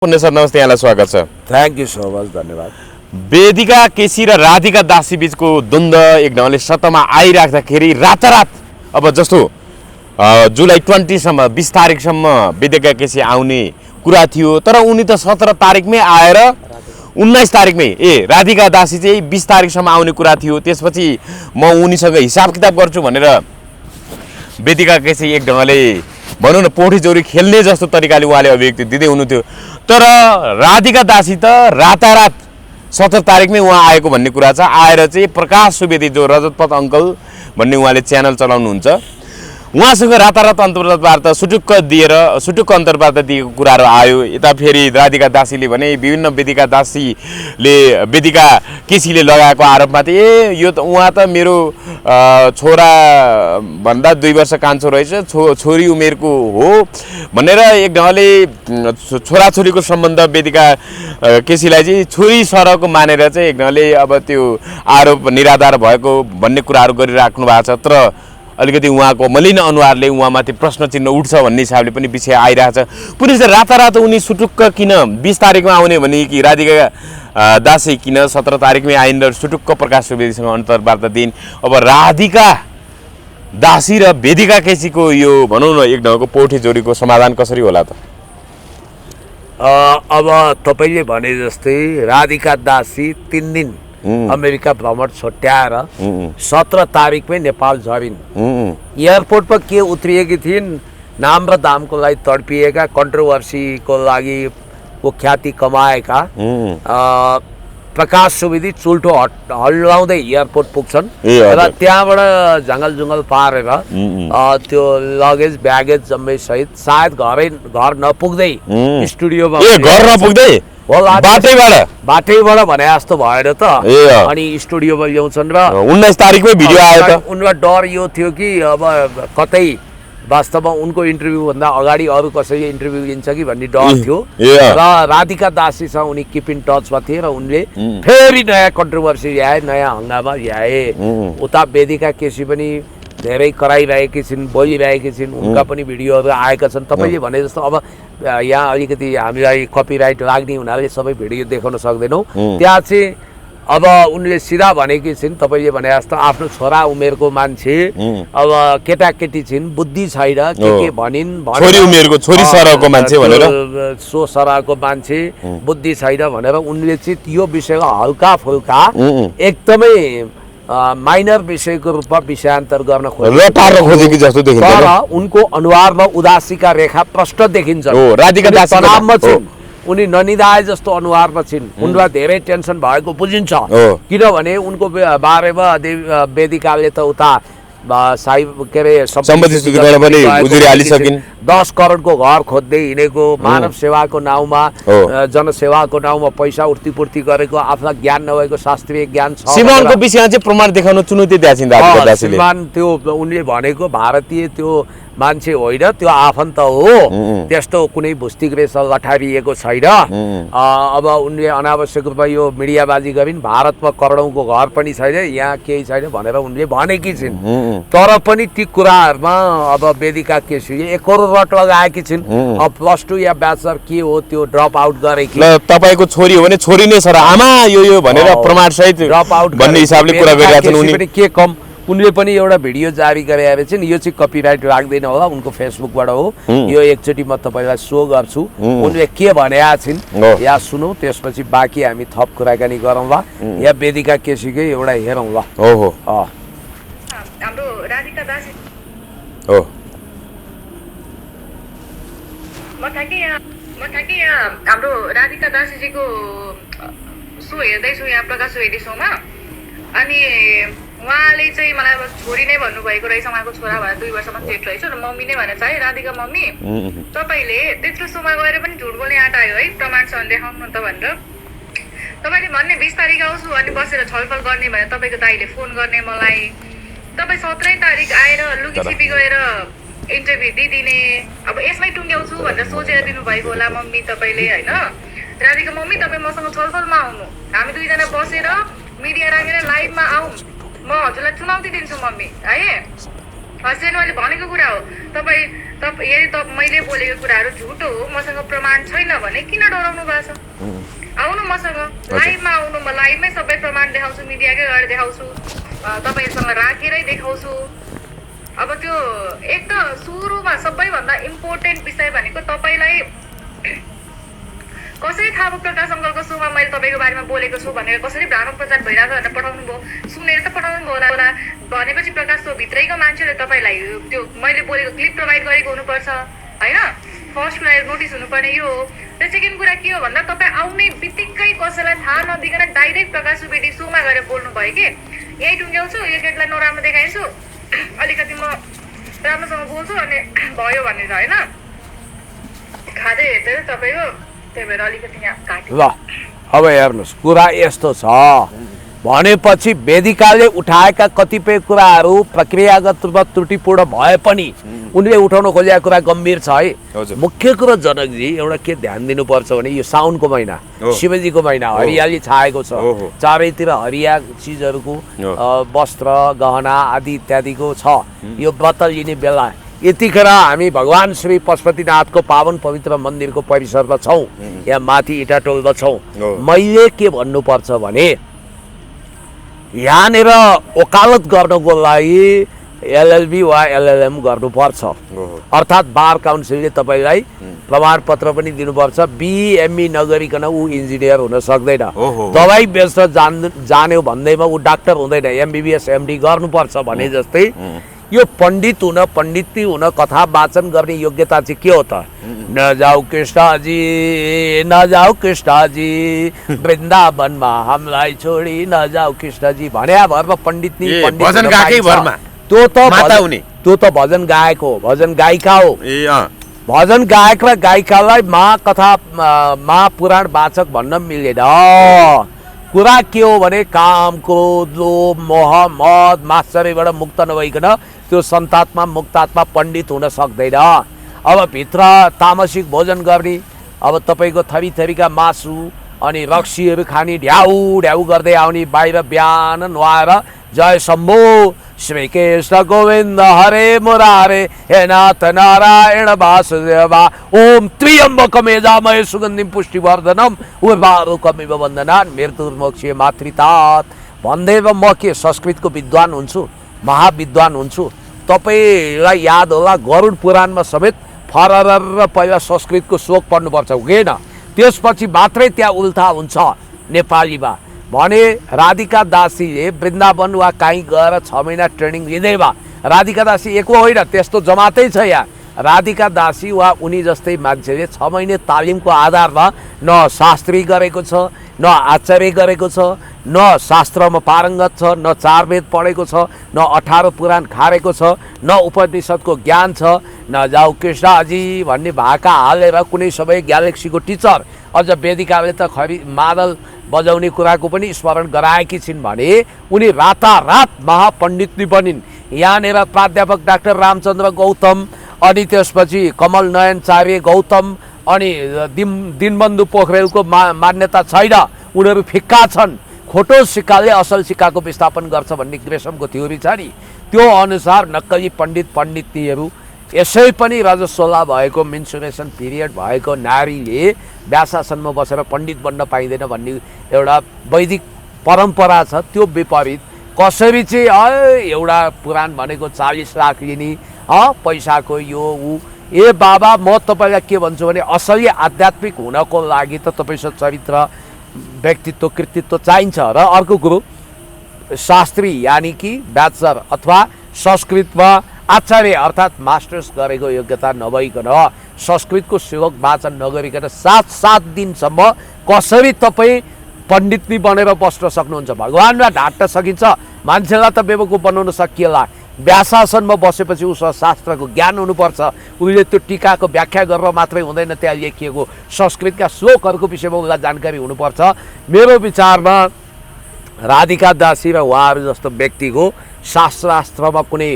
पुण्य सर नमस्ते, यहाँलाई स्वागत छ। थ्याङ्क यू सो मच, धन्यवाद। वेदिका केसी र राधिका दासी बीचको द्वन्द्व एक ढङ्गले सत्तामा आइराख्दाखेरि रातारात अब जस्तो जुलाई 20सम्म 20 तारिकसम्म वेदिका केसी आउने कुरा थियो, तर उनी त 17 तारिकमै आएर 19 तारिकमै राधिका दासी चाहिँ 20 तारिकसम्म आउने कुरा थियो। त्यसपछि म उनीसँग हिसाब किताब गर्छु भनेर वेदिका केसी एक ढङ्गले भनौँ न पोठीजोरी खेल्ने जस्तो तरिकाले उहाँले अभिव्यक्ति दिँदै हुनुहुन्थ्यो, तर राधिका दासी त रातारात 17 तारिकमै उहाँ आएको भन्ने कुरा छ। आएर चाहिँ प्रकाश सुवेदी जो रजतपथ अङ्कल भन्ने उहाँले च्यानल चलाउनुहुन्छ, उहाँसँग रातारात अन्तर्वार्ता सुटुक्क अन्तर्वार्ता दिएको कुराहरू आयो। यता फेरि राधिका दासीले भने विभिन्न वेदिका केसीले लगाएको आरोपमाथि यो त उहाँ त मेरो छोरा भन्दा 2 वर्ष कान्छो रहेछ, छोरी उमेरको हो भनेर एक ढङ्गले छोराछोरीको सम्बन्ध वेदिका केसीलाई चाहिँ छोरी सरको मानेर चाहिँ एक ढङ्गले अब त्यो आरोप निराधार भएको भन्ने कुराहरू गरिराख्नु भएको छ। तर अलिकति उहाँको मलिन अनुहारले उहाँमाथि प्रश्न चिन्ह उठ्छ भन्ने हिसाबले पनि विषय आइरहेछ। पुलिसले रातारात उनी सुटुक्क किन 20 तारिकमा आउने भने कि राधिका दासी किन 17 तारिकमै आइन् र सुटुक्क प्रकाश सुवेदीसँग अन्तर्वार्ता दिइन्। अब राधिका दासी र वेदिका केसीको यो भनौँ न एक ढङ्गको पोठीजोरीको समाधान कसरी होला त? अब तपाईँले भने जस्तै राधिका दासी 3 दिन अमेरिका भ्रमण छुट्याएर 17 तारिकमै नेपाल झरिन्। एयरपोर्टमा के उत्रिएकी थिइन्? नाम र दामको लागि तडपिएका, कन्ट्रोभर्सीको लागि ख्याति कमाएका प्रकाश सुवेदी चुल्ठो हल्लाउँदै एयरपोर्ट पुग्छन् र त्यहाँबाट झङ्गल जुङ्गल पारेर त्यो लगेज ब्यागेज जम्मै सहित सायद घर नपुग्दै स्टुडियोमा बाटैबाट भने जस्तो भएर त अनि स्टुडियोमा ल्याउँछन् र 19 तारिकमै भिडियो आयो त। उनलाई डर यो थियो कि अब कतै वास्तवमा उनको इन्टरभ्यू भन्दा अगाडि अरू कसैले इन्टरभ्यू लिन्छ कि भन्ने डर थियो र राधिका दासीसँग उनी किप इन टचमा थिए र उनले फेरि नयाँ कन्ट्रोभर्सी ल्याए, नयाँ हङ्गामा ल्याए। उता वेदिका केसी पनि धेरै कराइरहेकी छिन्, बोलिरहेकी छिन्, उनका पनि भिडियोहरू आएका छन्। तपाईँले भने जस्तो अब यहाँ अलिकति हामीलाई कपिराइट लाग्ने हुनाले सबै भिडियो देखाउन सक्दैनौँ। त्यहाँ चाहिँ अब उनले सिधा भनेकी छिन्, तपाईँले भने जस्तो आफ्नो छोरा उमेरको मान्छे, अब केटाकेटी छिन्, बुद्धि छैन, के भनिन्, छोरी सरको मान्छे भनेर सो सरको मान्छे, बुद्धि छैन भनेर उनले चाहिँ यो विषयमा हल्का फुल्का एकदमै माइनर विषयको रूपमा विषयान्तर गर्न खोजेकी जस्तो देखिन्छ। तर उनको अनुहारमा उदासीका रेखा प्रष्ट देखिन्छ। राधिका दासी तनावमा छिन्, उनी ननिदाए जस्तो अनुहारमा छिन्, उनलाई धेरै टेन्सन भएको बुझिन्छ। किनभने उनको बारेमा वेदिकाले त उता के अरे 10 करोडको घर खोज्दै हिँडेको, मानव सेवाको नाउँमा जनसेवाको नाउँमा पैसा उर्तीपूर्ति गरेको, आफ्ना ज्ञान नभएको शास्त्रीय ज्ञान छ। श्रीमानको विषयमा चाहिँ प्रमाण देखाउन चुनौती दिएछिन् श्रीमान त्यो उनले भनेको भारतीय त्यो मान्छे होइन, त्यो आफन्त हो, त्यस्तो कुनै भुस्टिग्रेस लठारिएको छैन। अब उनले अनावश्यक रूपमा यो मिडियाबाजी गरिन्, भारतमा करोडौँको घर पनि छैन, यहाँ केही छैन भनेर उनले भनेकी छिन्। तर पनि ती कुराहरूमा अब वेदिका केसीले एकरो रट लगाएकी छिन्। अब +2 या ब्याचलर के हो त्यो ड्रप आउट गरेकी, तपाईको छोरी हो भने छोरी नै छ र आमा यो भनेर प्रमाण सहित ड्रप आउट भन्ने हिसाबले कुरा गरिरहेछन्। उनी के कम उनले पनि एउटा भिडियो जारी गरेर चाहिँ यो चाहिँ कपिराइट लाग्दैन होला, उनको फेसबुकबाट हो। यो एकचोटि म तपाईँलाई सो गर्छु उनले के भनेका छिन्, या सुनौ, त्यसपछि बाँकी हामी थप कुराकानी गरौँला, या वेदिका केसीकै एउटा हेरौँला। हाम्रो राधिका दासी हो, म ठ्याक्कै यहाँ हाम्रो राधिका दासीजीको सो हेर्दैछु यहाँ प्रकाश सुवेदी सोमा। अनि उहाँले चाहिँ मलाई अब छोरी नै भन्नुभएको रहेछ, उहाँको छोरा भएर 2 वर्षमा सेट रहेछ र मम्मी नै भन्न चाहे राधिका मम्मी। तपाईँले त्यत्रो सोमा गएर पनि झुट बोल्ने आँट आयो है, प्रमाणसँग देखाउनु त भनेर। तपाईँले भन्ने 20 तारिक आउँछु अनि बसेर छलफल गर्ने भनेर तपाईँको दाइले फोन गर्ने मलाई। तपाईँ 17 तारिक आएर लुकी छिपी गएर इन्टरभ्यू दिइदिने, अब यसमै टुङ्ग्याउँछु भनेर सोचेर दिनुभएको होला मम्मी तपाईँले होइन। राधिका मम्मी तपाईँ मसँग छलफलमा आउनु, हामी दुईजना बसेर मिडिया राखेर लाइभमा आउँ, म हजुरलाई चुनौती दिन्छु मम्मी है। हस्बेन्ड मैले भनेको कुरा हो। तपाईँ यदि मैले बोलेको कुराहरू झुटो हो, मसँग प्रमाण छैन भने किन डराउनु भएको छ? आउनु मसँग, लाइभमा आउनु, म लाइभमै सबै प्रमाण देखाउँछु, मिडियाकै अगाडि देखाउँछु, तपाईँसँग राखेरै देखाउँछु। अब त्यो एक त सुरुमा सबैभन्दा इम्पोर्टेन्ट विषय भनेको तपाईँलाई कसरी थाहा भयो प्रकाश अङ्कलको सोमा मैले तपाईँको बारेमा बोलेको छु भनेर कसरी भ्रामक प्रचार भइरहेको भनेर पठाउनु भयो? सुनेर त पठाउनु भयो होला। भनेपछि प्रकाश सो भित्रैको मान्छेले तपाईँलाई त्यो मैले बोलेको क्लिप प्रोभाइड गरेको हुनुपर्छ होइन? फर्स्ट कुरा नोटिस हुनुपर्ने यो हो। र सेकेन्ड कुरा के हो भन्दा तपाईँ आउने बित्तिकै कसैलाई थाहा नदिकन डाइरेक्ट प्रकाश सुवेदी सोमा गएर बोल्नु भयो कि यही टुङ्ग्याउँछु, यो केटलाई नराम्रो देखाइन्छु, अलिकति म राम्रोसँग बोल्छु अनि भयो भनेर होइन? खाँदै हेर्दै तपाईँको त्यही भएर अलिकति यहाँ काट्यो। ल अब हेर्नुहोस्, कुरा यस्तो छ भनेपछि वेदिकाले उठाएका कतिपय कुराहरू प्रक्रियागत रूपमा त्रुटिपूर्ण भए पनि उनले उठाउन खोजेको कुरा गम्भीर छ है। मुख्य कुरो जनकजी एउटा के ध्यान दिनुपर्छ भने यो साउनको महिना, शिवजीको महिना, हरियाली छाएको छ, चारैतिर हरिया चिजहरूको वस्त्र गहना आदि इत्यादिको छ। यो व्रत लिने बेला यतिखेर हामी भगवान श्री पशुपतिनाथको पावन पवित्र मन्दिरको परिसरमा छौँ, यहाँ माथि इटाटोलमा छौँ। मैले के भन्नुपर्छ भने यहाँनिर वकालत गर्नको लागि एलएलबी वा एलएलएम गर्नुपर्छ, अर्थात् बार काउन्सिलले तपाईँलाई प्रमाणपत्र पनि दिनुपर्छ। बिएमई नगरिकन ऊ इन्जिनियर हुन सक्दैन। दबाई बेच्न जान्यो भन्दैमा ऊ डाक्टर हुँदैन, एमबिबिएस एमडी गर्नुपर्छ भने जस्तै यो पण्डित हुन, पण्डिती हुन, कथा वाचन गर्ने योग्यता चाहिँ के हो त? न जाऊ कृष्णजी, न जाऊ कृष्णजी, वृन्दावनमा हामीलाई छोडी न जाऊ कृष्णजी भन्या भरमा पण्डितनी भजन गाएकै भरमा त्यो त भजन गायक हो, भजन गायिका हो। भजन गायक र गायिकालाई महाकथा महापुराण वाचक भन्न मिलेन। कुरा के हो भने काम, क्रोध, लोभ, मोह, मद, मात्सर्यबाट मुक्त नभइकन त्यो सन्तात्मा मुक्तात्मा पण्डित हुन सक्दैन। अब भित्र तामसिक भोजन गर्ने, अब तपाईँको थरी थरीका मासु अनि रक्सीहरू खाने, ढ्याउ ढ्याउ गर्दै आउने, बाहिर बिहान नुहाएर जय शम्भो श्री कृष्ण गोविन्द हरे मुरारे हे नाथ नारायण वासुदेवा ओम त्र्यम्बकम यजामहे सुगन्धिम पुष्टिवर्धनम उर्वारुकमिव वन्दनान् मृत्युर्मोक्षे मातृतात भन्दैमा म के संस्कृतको विद्वान हुन्छु, महाविद्वान हुन्छु? तपाईँलाई याद होला गरुड पुराणमा समेत फरर पहिला संस्कृतको श्लोक पढ्नुपर्छ होइन? त्यसपछि मात्रै त्यहाँ उल्था हुन्छ नेपालीमा। भने राधिका दासीले वृन्दावन वा कहीँ गएर 6 महिना ट्रेनिङ लिँदै भए राधिका दासी एको होइन, त्यस्तो जमातै छ यहाँ। राधिका दासी वा उनी जस्तै मान्छेले 6 महिने तालिमको आधारमा न शास्त्री गरेको छ, न आचार्य गरेको छ, न शास्त्रमा पारङ्गत छ, न 4 वेद पढेको छ, न 18 पुराण खारेको छ, न उपनिषदको ज्ञान छ, न जाऊ कृष्णजी भन्ने भाका हालेर कुनै सबै ग्यालेक्सीको टिचर अझ वेदिकाले त मादल बजाउने कुराको पनि स्मरण गराएकी छिन् भने उनी रातारात महापण्डितनी बनिन्। यहाँनिर प्राध्यापक डाक्टर रामचन्द्र गौतम अनि त्यसपछि कमल नयनचार्य गौतम अनि दिनबन्धु पोखरेलको मान्यता छैन, उनीहरू फिक्का छन्। खोटो सिक्काले असल सिक्काको विस्थापन गर्छ भन्ने ग्रेसमको थ्योरी छ नि, त्यो अनुसार नक्कली पण्डित पण्डितीहरू यसै पनि रजस्वला भएको मेन्सुरेसन पिरियड भएको नारीले व्यासासनमा बसेर पण्डित बन्न पाइँदैन भन्ने एउटा वैदिक परम्परा छ। त्यो विपरीत कसरी चाहिँ एउटा पुराण भनेको 40 लाख लिने पैसाको यो ऊ ए बाबा म तपाईँलाई के भन्छु भने असली आध्यात्मिक हुनको लागि त तपाईँसँग चरित्र व्यक्तित्व कृतित्व चाहिन्छ। र अर्को कुरो शास्त्री यानि कि ब्याचलर अथवा संस्कृतमा आचार्य अर्थात् मास्टर्स गरेको योग्यता नभइकन संस्कृतको श्लोक वाचन नगरिकन 7 दिनसम्म कसरी तपाईँ पण्डितनी बनेर बस्न सक्नुहुन्छ? भगवान्लाई ढाट्न सकिन्छ, मान्छेलाई त बेवकुफ बनाउन सकिएला। व्यासासनमा बसेपछि उसँग शास्त्रको ज्ञान हुनुपर्छ, उसले त्यो टीकाको व्याख्या गरेर मात्रै हुँदैन, त्यहाँ लेखिएको संस्कृतका श्लोकहरूको विषयमा उसलाई जानकारी हुनुपर्छ। मेरो विचारमा राधिका दासी र उहाँहरू जस्तो व्यक्तिको शास्त्रमा कुनै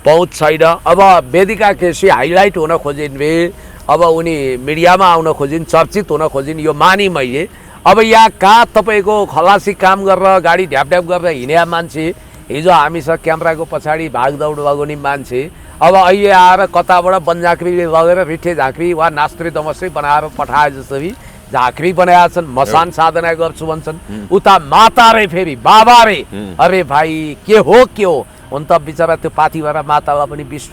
पहुँच छैन। अब वेदिका केसी हाइलाइट हुन खोजिन् वे, अब उनी मिडियामा आउन खोजिन्, चर्चित हुन खोजिन्, यो माने मैले। अब यहाँ कहाँ तपाईँको खलासी काम गरेर गाडी ढ्याप ढ्याप गरेर हिँडे मान्छे हिजो हामीसँग क्यामेराको पछाडि भागदौड लगाउने मान्छे अब अहिले आएर कताबाट बनझाँक्रीले लगेर रिठे झाँक्री वा नास्त्री दमस्त्री बनाएर पठाए जसरी झाँक्री बनाएका छन्, मसान साधना गर्छु भन्छन्, उता माता रे फेरि बाबा रे। अरे भाइ के हो हुन त बिचरा त्यो पाथीभरा मातालाई पनि विष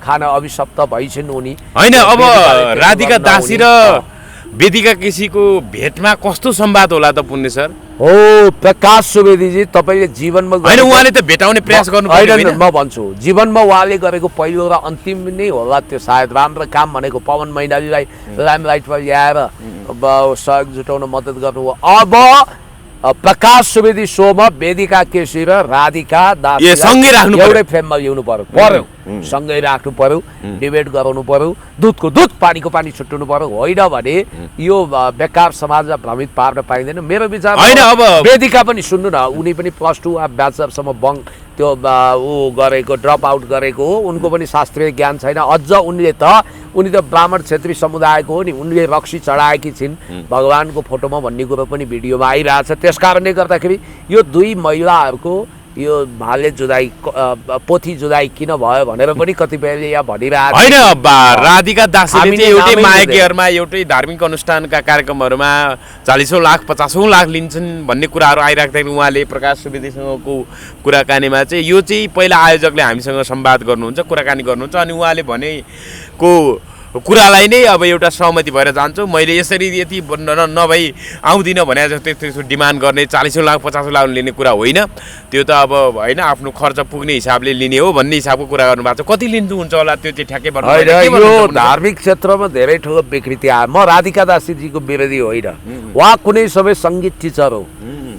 खान अभिशप्त भइछन् उनी होइन। अब राधिका दासी र वेदिका केसीको भेटमा कस्तो संवाद होला त पुण्य सर? हो प्रकाश सुवेदीजी, तपाईँले जीवनमा होइन उहाँले त भेटाउने प्रयास गर्नु होइन, म भन्छु जीवनमा उहाँले गरेको पहिलो र अन्तिम नै होला त्यो सायद राम्रो काम भनेको पवन मैनालीलाई लाइमलाइटमा ल्याएर सहयोग जुटाउन मद्दत गर्नु हो। अब प्रकाश सुवेदी शोमा वेदिका केसी र राधिका दासी सँगै राख्नु एउटै फ्रेममा ल्याउनु पर्यो, सँगै राख्नु पर्यो, डिबेट गराउनु पर्यो, दुधको दुध पानीको पानी छुट्याउनु पर्यो। होइन भने यो बेकार समाजलाई भ्रमित पार्न पाइँदैन मेरो विचार। वेदिका पनि सुन्नु न, उनी पनि +2 वा ब्याचलरसम्म त्यो ऊ गरेको ड्रप आउट गरेको हो, उनको पनि शास्त्रीय ज्ञान छैन। अझ उनी त ब्राह्मण क्षेत्री समुदायको हो नि, उनले रक्सी चढाएकी छिन् भगवानको फोटोमा भन्ने कुरो पनि भिडियोमा आइरहेछ। त्यस कारणले गर्दाखेरि यो दुई महिलाहरूको यो भाले जुदाई पोथी जुदाई किन भयो भनेर पनि कतिपयले यहाँ भनिरहेको होइन। राधिका दासीले चाहिँ एउटै मायकीहरूमा एउटै धार्मिक अनुष्ठानका कार्यक्रमहरूमा 40औं लाख 50औं लाख लिन्छन् भन्ने कुराहरू आइराख्दाखेरि उहाँले प्रकाश सुवेदीसँगको कुराकानीमा चाहिँ यो चाहिँ पहिला आयोजकले हामीसँग संवाद गर्नुहुन्छ, कुराकानी गर्नुहुन्छ, अनि उहाँले भनेको कुरालाई नै अब एउटा सहमति भएर जान्छु, मैले यसरी यति नभई आउँदिनँ भने जस्तो त्यसको डिमान्ड गर्ने 40औं लाख 50औं लाख लिने कुरा होइन। त्यो त अब होइन आफ्नो खर्च पुग्ने हिसाबले लिने हो भन्ने हिसाबको कुरा गर्नुभएको छ। कति लिनुहुन्छ होला त्यो चाहिँ ठ्याक्कै भन्नु होइन। यो धार्मिक क्षेत्रमा धेरै ठुलो विकृति आयो। म राधिका दासीजीको विरोधी होइन, उहाँ कुनै समय सङ्गीत टिचर हो,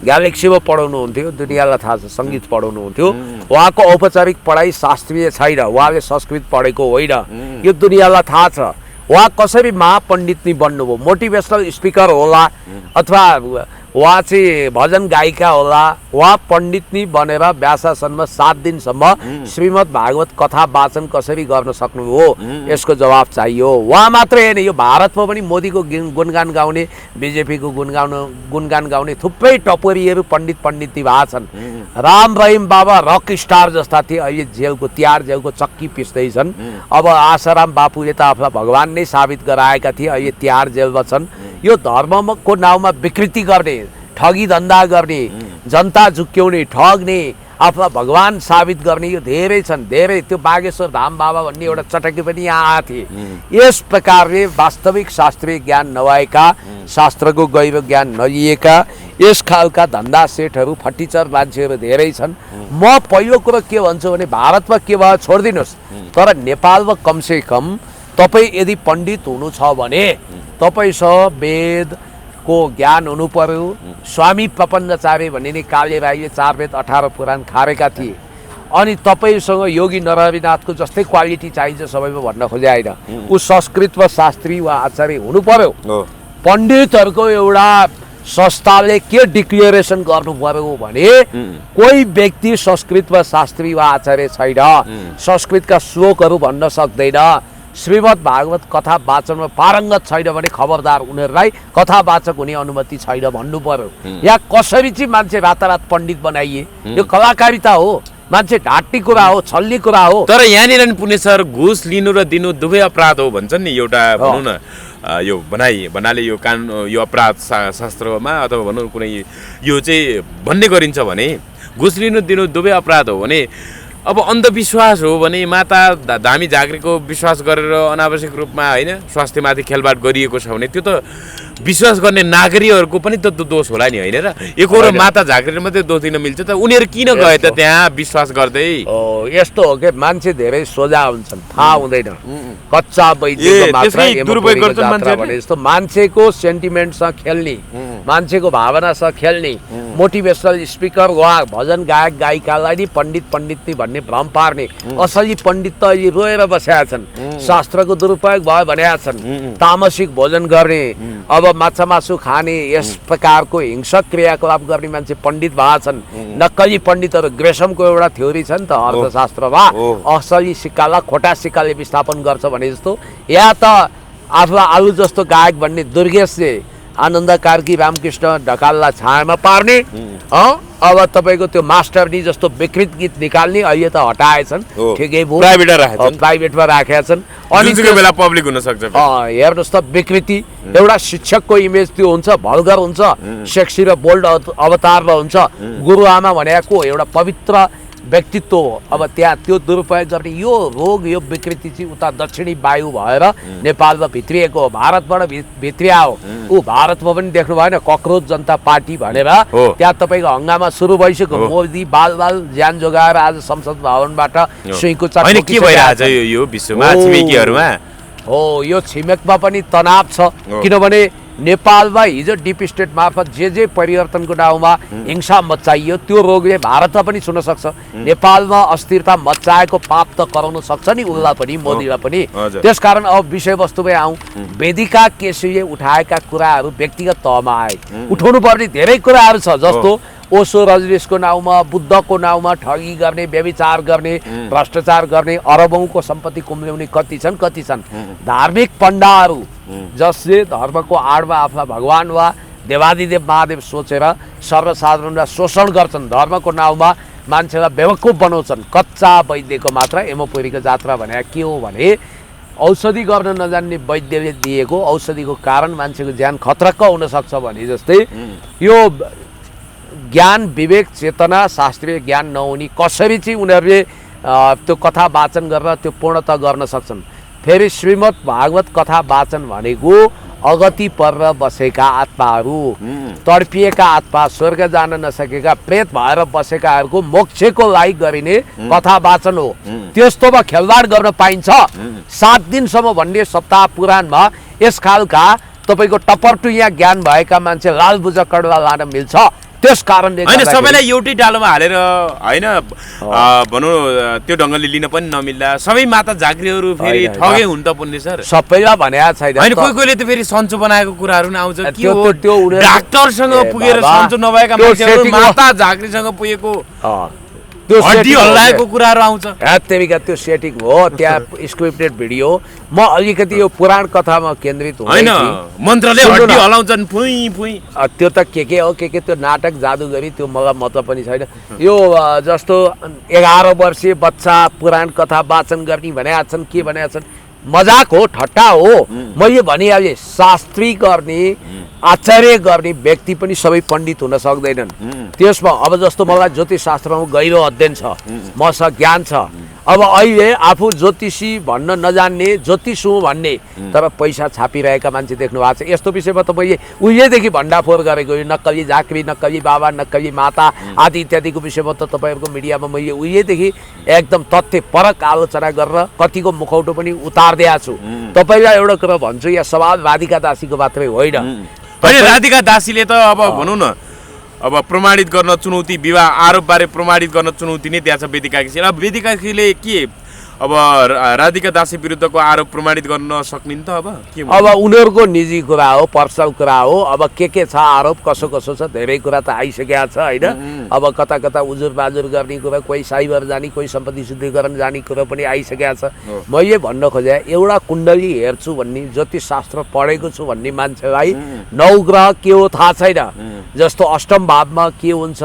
ग्यालेक्सीमा पढाउनुहुन्थ्यो, दुनियाँलाई थाहा छ सङ्गीत पढाउनुहुन्थ्यो। उहाँको औपचारिक पढाइ शास्त्रीय छैन, उहाँले संस्कृत पढेको होइन, यो दुनियाँलाई थाहा छ। उहाँ कसरी महापण्डित नि बन्नुभयो, मोटिभेसनल स्पिकर होला अथवा उहाँ चाहिँ भजन गायिका होला, उहाँ पण्डित नि बनेर व्यासासनमा 7 दिनसम्म श्रीमद् भागवत कथा वाचन कसरी गर्न सक्नुभयो यसको जवाब चाहियो। उहाँ मात्रै होइन, यो भारतमा पनि मोदीको गुणगान गाउने, बिजेपीको गुणगान गाउने थुप्रै टपोरीहरू पण्डित पण्डिती भएका छन्। राम रहिम बाबा रक स्टार जस्ता थिए, अहिले जेलको तिहार जेलको चक्की पिस्दैछन्। अब आसाराम बापुले त आफूलाई भगवान नै साबित गराएका थिए, अहिले तिहार जेलमा छन्। यो धर्मको नाउँमा विकृति गर्ने, ठगी धन्दा गर्ने, जनता झुक्क्याउने, ठग्ने, आफूलाई भगवान साबित गर्ने यो धेरै छन्, धेरै। त्यो बागेश्वर धाम बाबा भन्ने एउटा चटकी पनि यहाँ आएको थिए। यस प्रकारले वास्तविक शास्त्रीय ज्ञान नभएका, शास्त्रको गहिरो ज्ञान नलिएका यस खालका धन्दा सेठहरू फटिचर मान्छेहरू धेरै छन्। म पहिलो कुरो के भन्छु भने भारतमा के भयो छोडिदिनुहोस्, तर नेपालमा कमसे कम तपाईँ यदि पण्डित हुनु छ भने तपाईँसँग वेदको ज्ञान हुनु पर्यो। स्वामी प्रपन्नचार्य भन्ने नि काले राईले 4 वेद 18 पुराण खारेका थिए। अनि तपाईँसँग योगी नरहरिनाथको जस्तै क्वालिटी चाहिन्छ सबैमा भन्न खोजे होइन, ऊ संस्कृत वा शास्त्री वा आचार्य हुनु पर्यो। पण्डितहरूको एउटा संस्थाले के डिक्लेरेसन गर्नु पर्यो भने कोही व्यक्ति संस्कृत वा शास्त्री वा आचार्य छैन, संस्कृतका श्लोकहरू भन्न सक्दैन, श्रीमद् भागवत कथा वाचनमा पारङ्गत छैन भने खबरदार उनीहरूलाई कथा वाचक हुने अनुमति छैन भन्नु पर्यो। यहाँ कसरी चाहिँ मान्छे रातारात पण्डित बनाइए, यो कलाकारिता हो, मान्छे ढाँट्ने कुरा हो, छल्ने कुरा हो। तर यहाँनिर नि पुण्य सर घुस लिनु र दिनु दुवै अपराध हो भन्छन् नि। एउटा भनौँ न यो भन्नाले यो कानुन यो अपराध शास्त्रमा अथवा भनौँ कुनै यो चाहिँ भन्ने गरिन्छ भने घुस लिनु दिनु दुवै अपराध हो भने अब अन्धविश्वास हो भने माता धामी झाँक्रीको विश्वास गरेर अनावश्यक रूपमा होइन स्वास्थ्यमाथि खेलबाड गरिएको छ भने त्यो त विश्वास गर्ने नागरिकहरूको पनि त दोष होला नि, होइन र? एक और माता झाँक्रीले मात्रै दोष दिन मिल्छ त? उनीहरू किन गए त त्यहाँ विश्वास गर्दै? यस्तो हो कि मान्छे धेरै सोझा हुन्छन्, थाहा हुँदैन, कच्चा वैद्यको मात्रा भने जस्तो मान्छेको सेन्टिमेन्टसँग खेल्ने, मान्छेको भावनासँग खेल्ने, मोटिभेसनल स्पिकर वा भजन गायक गायिकालाई नि पण्डित पण्डित भन्ने भ्रम पार्ने, असली पण्डित त अहिले रोएर बसेका छन्, शास्त्रको दुरुपयोग भयो भनेका छन्, तामसिक भोजन गर्ने, अब माछा मासु खाने, यस प्रकारको हिंसक क्रियाकलाप गर्ने मान्छे पण्डित भएका छन्। नक्कली पण्डितहरू, ग्रेसमको एउटा थ्योरी छ नि त अर्थशास्त्रमा, असली सिक्कालाई खोटा सिक्काले विस्थापन गर्छ भने जस्तो। या त आफूलाई आलु जस्तो गायक भन्ने दुर्गेशले आनन्द कार्की रामकृष्ण ढकाललाई छायामा पार्ने अब तपाईँको त्यो मास्टर नि जस्तो विकृत गीत निकाल्ने अहिले त हटाएछन् ठिकै भयो प्राइभेटमा राखेका छन् अनि त्यो बेला पब्लिक हुन सक्छ हेर्नुहोस् त विकृति एउटा शिक्षकको इमेज त्यो हुन्छ भल्गर हुन्छ सेक्सी र बोल्ड अवतार हुन्छ गुरुआमा भनेको एउटा पवित्र व्यक्तित्व हो अब त्यहाँ त्यो दुरुपयोग गर्ने यो रोग यो विकृति चाहिँ उता दक्षिणी वायु भएर नेपालमा भित्रिएको हो भारतबाट भित्रिया हो ऊ भारतमा पनि देख्नु भएन कक्रोच जनता पार्टी भनेर त्यहाँ तपाईँको हङ्गामा सुरु भइसक्यो मोदी बाल ज्यान जोगाएर आज संसद भवनबाट सुइँकुच्चा हो यो छिमेकमा पनि तनाव छ किनभने नेपालमा हिजो डिप स्टेट मार्फत जे परिवर्तनको नाउँमा हिंसा मच्चाइयो त्यो रोगले भारतमा पनि छुन सक्छ नेपालमा अस्थिरता मच्चाएको पाप त कराउन सक्छ नि उसलाई पनि मोदीलाई पनि त्यसकारण अब विषयवस्तुमै आउँ वेदिका केसीले उठाएका कुराहरू व्यक्तिगत तहमा आए उठाउनु पर्ने धेरै कुराहरू छ जस्तो ओशो रजनीशको नाउँमा बुद्धको नाउँमा ठगी गर्ने व्यभिचार गर्ने भ्रष्टाचार गर्ने अरबौंको सम्पत्ति कुम्ल्याउने कति छन् धार्मिक पण्डाहरू जसले धर्मको आडमा आफ्ना भगवान वा देवादिदेव महादेव सोचेर सर्वसाधारणलाई शोषण गर्छन् धर्मको नाउँमा मान्छेलाई बेवकुफ बनाउँछन् कच्चा वैद्यको मात्र एमोपुरीको जात्रा भने के हो भने औषधि गर्न नजान्ने वैद्यले दिएको औषधिको कारण मान्छेको ज्यान खतरक्क हुन सक्छ भने जस्तै यो ज्ञान विवेक चेतना शास्त्रीय ज्ञान नहुने कसरी चाहिँ उनीहरूले त्यो कथा वाचन गरेर त्यो पूर्णता गर्न सक्छन् फेरि श्रीमद् भागवत कथा वाचन भनेको अगति परेर बसेका आत्माहरू तडपिएका आत्मा स्वर्ग जान नसकेका प्रेत भएर बसेकाहरूको मोक्षको लागि गरिने कथा वाचन हो त्यस्तोमा खेलवाड गर्न पाइन्छ 7 दिनसम्म भन्ने सप्ताह पुराणमा यस खालका तपाईँको टपरटुइया ज्ञान भएका मान्छे लाल बुजा कडवा लान मिल्छ त्यस कारणले हैन सबैलाई एउटै डालोमा हालेर हैन भनौँ त्यो ढङ्गले लिन पनि नमिल्ला सबै माता झाँक्रीहरू फेरि ठगे हुन् त पुण्य सर सबैलाई भनेको छैन हैन कोही त फेरि सन्चो बनाएको कुराहरू नि आउँछ के हो त्यो डाक्टरसँग पुगेर सन्चो नभएका मान्छेहरू माता झाँक्रीसँग पुगेको त्यो हड्डी हल्लाएको कुराहरू आउँछ त्यतिका त्यो सेटिङ हो त्यहाँ स्क्रिप्टेड भिडियो म अलिकति यो पुराण कथामा केन्द्रित होइन मन्त्रले हड्डी हल्लाउँछन् फुई फुई त्यो त के हो के त्यो नाटक जादुगरी त्यो मलाई मतलब पनि छैन यो जस्तो 11 वर्षीय बच्चा पुराण कथा वाचन गर्ने भनेका छन् के भनेका छन् मजाक हो ठट्टा हो मैले भनिहालेँ शास्त्री गर्ने आचार्य गर्ने व्यक्ति पनि सबै पण्डित हुन सक्दैनन् त्यसमा अब जस्तो मलाई ज्योतिष शास्त्रमा गहिरो अध्ययन छ मसँग ज्ञान छ अब अहिले आफू ज्योतिषी भन्न नजान्ने ज्योतिष हुँ भन्ने तर पैसा छापिरहेका मान्छे देख्नु भएको छ यस्तो विषयमा त मैले उहिलेदेखि भण्डाफोर गरेको यो नक्कली झाँक्री नक्कली बाबा नक्कली माता आदि इत्यादिको विषयमा त तपाईँहरूको मिडियामा मैले उहिलेदेखि एकदम तथ्यपरक आलोचना गरेर कतिको मुखौटो पनि उतार्दिएको छु तपाईँलाई एउटा कुरा भन्छु यहाँ सवाल राधिका दासीको मात्रै होइन राधिका दासीले त अब भनौँ न अब प्रमाणित गर्न चुनौती विवाह आरोपबारे प्रमाणित गर्न चुनौती नै त्यहाँ छ वेदिका केसी अब वेदिका केसीले के अब राधिका दासी विरुद्धको आरोप प्रमाणित गर्न सक्निन् त अब उनीहरूको निजी कुरा हो पर्सनल कुरा हो अब के छ आरोप कसो छ धेरै कुरा त आइसकेको छ होइन अब कता कता उजुर बाजुर गर्ने कुरा कोही साइबर जाने कोही सम्पत्ति शुद्धिकरण जाने कुरा पनि आइसकेको छ मैले भन्न खोजे एउटा कुण्डली हेर्छु भन्ने ज्योतिष शास्त्र पढेको छु भन्ने मान्छेलाई 9 ग्रह के हो थाहा छैन जस्तो अष्टम भावमा के हुन्छ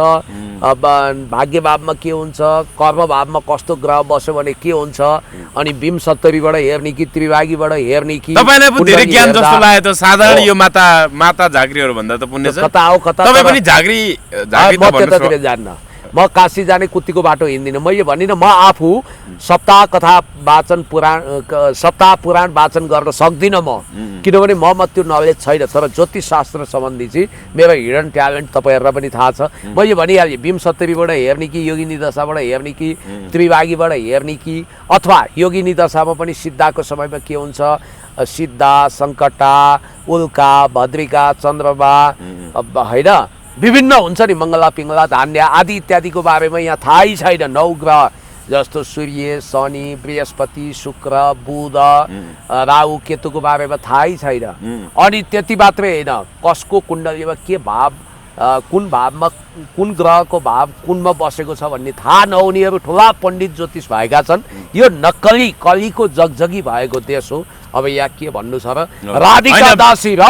भाग्य भावमा के हुन्छ कर्म भावमा कस्तो ग्रह बस्यो भने के हुन्छ अनि 2070बाट हेर्ने कि त्रिभागीबाट हेर्ने कि तपाईलाई पनि धेरै ज्ञान जस्तो लाग्यो त साधारण यो माता झाँक्रीहरू भन्दा त पुण्य छ कता हो कता तपाई पनि झाँक्री त भन्नु जान्न म काशी जाने कुत्तीको बाटो हिँड्दिनँ मैले भनिनँ म आफू सप्ताह कथा वाचन सप्ताह पुराण वाचन गर्न सक्दिनँ म किनभने ममा त्यो नलेज छैन तर ज्योतिष शास्त्र सम्बन्धी चाहिँ मेरो हिडन ट्यालेन्ट तपाईँहरूलाई पनि थाहा छ मैले भनिहालेँ 2070बाट हेर्ने कि योगिनी दशाबाट हेर्ने कि त्रिभागीबाट हेर्ने कि अथवा योगिनी दशामा पनि सिद्धाको समयमा के हुन्छ सिद्धा सङ्कटा उल्का भद्रिका चन्द्रमा होइन विभिन्न हुन्छ नि मङ्गला पिङ्गला धान्य आदि इत्यादिको बारेमा यहाँ थाहै छैन 9 ग्रह जस्तो सूर्य शनि बृहस्पति शुक्र बुध राहु केतुको बारेमा थाहै छैन अनि त्यति मात्रै होइन कसको कुण्डलीमा के भाव कुन भावमा कुन ग्रहको भाव कुनमा बसेको छ भन्ने थाहा नहुनेहरू ठुला पण्डित ज्योतिष भएका छन् यो नक्कली कलीको जगजगी भएको देश हो अब यहाँ के भन्नु छ र राधिका दासी र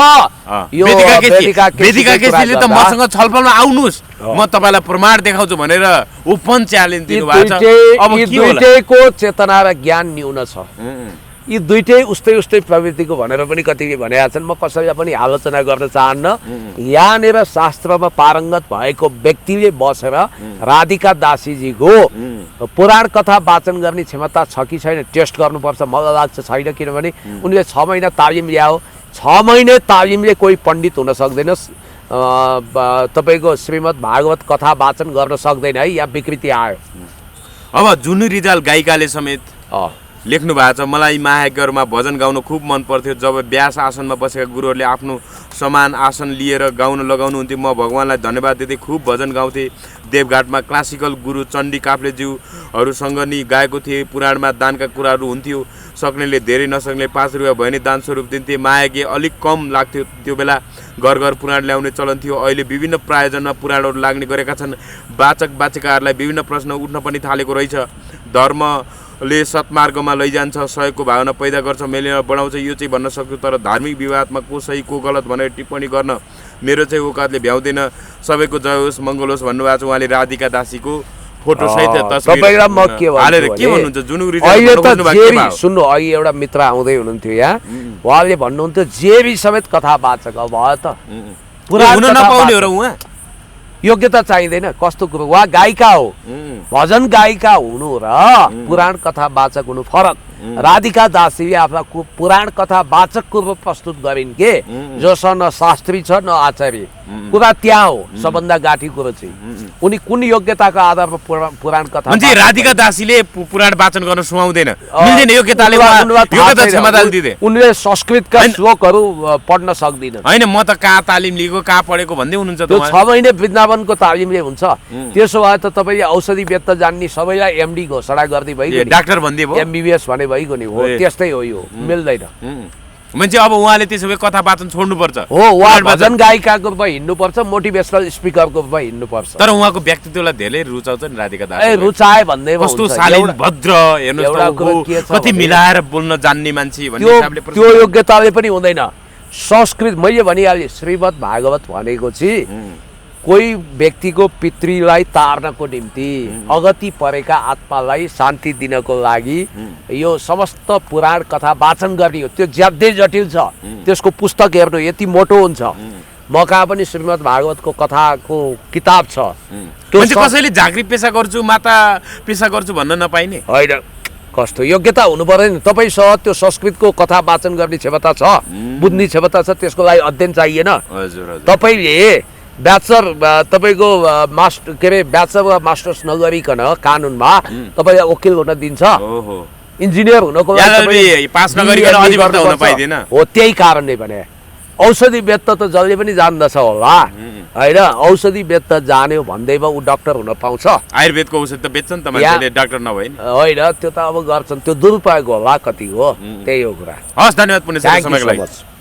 यो वेदिका केसीले त मसँग छलफलमा आउनुस् म तपाईलाई प्रमाण देखाउँछु भनेर ओपन च्यालेन्ज दिनुभएको छ। अब के होला? दुईटैको चेतना र ज्ञान न्यून छ। यी दुईटै उस्तै प्रवृत्तिको भनेर पनि कतिले भनेका छन्। म कसैलाई पनि आलोचना गर्न चाहन्न। यहाँनिर शास्त्रमा पारङ्गत भएको व्यक्तिले बसेर राधिका दासीजीको पुराण कथा वाचन गर्ने क्षमता छ कि छैन टेस्ट गर्नुपर्छ। मलाई लाग्छ छैन, किनभने उनले 6 महिना तालिम ल्यायो। 6 महिने तालिमले कोही पण्डित हुन सक्दैन, तपाईँको श्रीमद् भागवत कथा वाचन गर्न सक्दैन है। यहाँ विकृति आयो। अब जुनु रिजाल गायिकाले समेत लेख्नु भएको छ, मलाई महायज्ञहरूमा भजन गाउन खुब मन पर्थ्यो। जब व्यास आसनमा बसेका गुरुहरूले आफ्नो समान आसन लिएर गाउन लगाउनुहुन्थ्यो, म भगवान्लाई धन्यवाद दिँदै खुब भजन गाउँथेँ। देवघाटमा क्लासिकल गुरु चण्डी काफ्लेज्यूहरूसँग नि गाएको थिएँ। पुराणमा दानका कुराहरू हुन्थ्यो, सक्नेले धेरै नसक्ने 5 रुपियाँ भयो भने दान स्वरूप दिन्थे। महायज्ञ अलिक कम लाग्थ्यो, त्यो बेला घर घर पुराण ल्याउने चलन थियो। अहिले विभिन्न प्रायोजनमा पुराणहरू लाग्ने गरेका छन्। वाचक वाचिकाहरूलाई विभिन्न प्रश्न उठ्न पनि थालेको रहेछ। धर्मले सत्मार्गमा लैजान्छ, सहयोगको भावना पैदा गर्छ, मेलमिलाप बढाउँछ, यो चाहिँ भन्न सक्छु। तर धार्मिक विवादमा को सही को गलत भनेर टिप्पणी गर्न मेरो चाहिँ औकातले भ्याउँदैन। सबैको जय होस्, मङ्गल होस् भन्नुभएको छ। उहाँले राधिका दासीको फोटो सहित तस्बिर हालेर के भन्नुहुन्छ? जुनु रिजाल सुन्नु, अहिले एउटा मित्र आउँदै हुनुहुन्थ्यो यहाँ, उहाँले भन्नुहुन्थ्यो जेबी समेत कथा वाचक भयो त हुन नपाउने हो र उहाँ योग्यता चाहिँदैन। कस्तो कुरो, उहाँ गायिका हो, भजन गायिका हुनु र पुराण कथा वाचक हुनु फरक। राधिका दासीले आफ्ना पुराण कथा वाचकको रूप प्रस्तुत गरिन् के, जोसँग न शास्त्री छ न आचार्य। कुरा त्यहाँ हो, सबभन्दा गाठी कुरो चाहिँ उनी कुन योग्यताको आधारमा पुराण कथा। राधिका दासीले पुराण वाचन गर्न सुहाउँदैन, मिल्दैन योग्यताले, योग्यता क्षमता दिँदैन। उनले संस्कृतका श्लोकहरू पढ्न सक्दिनन्। हैन, म त कहाँ तालिम लिएको कहाँ पढेको भन्दै हुनुहुन्छ त। 6 महिने वृन्दावनको तालिमले हुन्छ। त्यसो भए त तपाईँले औषधि बेत्त जान्ने सबैलाई एमडी घोषणा गर्दै भइगयो, डाक्टर भन्दै भयो, एमबीबीएस भने भइगयो नि। हो, त्यस्तै हो, यो मिल्दैन। मान्छे अब उहाँले त्यसो भए कथा वाचन छोड्नुपर्छ। हो, उहाँ भजन गायिकाको रूपमा हिँड्नुपर्छ, मोटिभेसनल स्पिकरको रूपमा हिँड्नुपर्छ। तर उहाँको व्यक्तित्वलाई धेरै रुचाउँछ नि राधिका दासी। रुचाए भन्दै कस्तो शालीन भद्र, हेर्नुहोस् कति मिलाएर बोल्न जान्ने मान्छे भन्ने हिसाबले त्यो योग्यताले पनि हुँदैन। संस्कृत मैले भनिहालेँ, श्रीमद् भागवत भनेको चाहिँ कोही व्यक्तिको पितृलाई तार्नको निम्ति, अगति परेका आत्मालाई शान्ति दिनको लागि यो समस्त पुराण कथा वाचन गर्ने हो। त्यो ज्यादै जटिल छ, त्यसको पुस्तक हेर्नु यति मोटो हुन्छ। म कहाँ पनि श्रीमद् भागवतको कथाको किताब छ। कसैले झाँक्री पेसा गर्छु, माता पेसा गर्छु भन्न नपाइने होइन। कस्तो योग्यता हुनु पर्दैन। तपाईँसँग त्यो संस्कृतको कथा वाचन गर्ने क्षमता छ, बुझ्ने क्षमता छ, त्यसको लागि अध्ययन चाहिएन। तपाईँले ब्याचलर तपाईँको मास्टर के अरे ब्याचलर वा मास्टर्स नगरिकन कानुनमा तपाईँलाई वकिल हुन दिन्छ, इन्जिनियर हुनको लागि हो। त्यही कारणले भने औषधि बेत्त त जसले पनि जान्दछ होला होइन। औषधि बेत्त जान्यो भन्दैमा ऊ डाक्टर हुन पाउँछ। आयुर्वेदको औषधि त बेच्छन् त मान्छेले, डाक्टर नभए नि होइन। त्यो त अब गर्छन्, त्यो दुरुपयोग होला कति हो, त्यही हो कुरा। हस्, धन्यवाद पुण्य समयको लागि।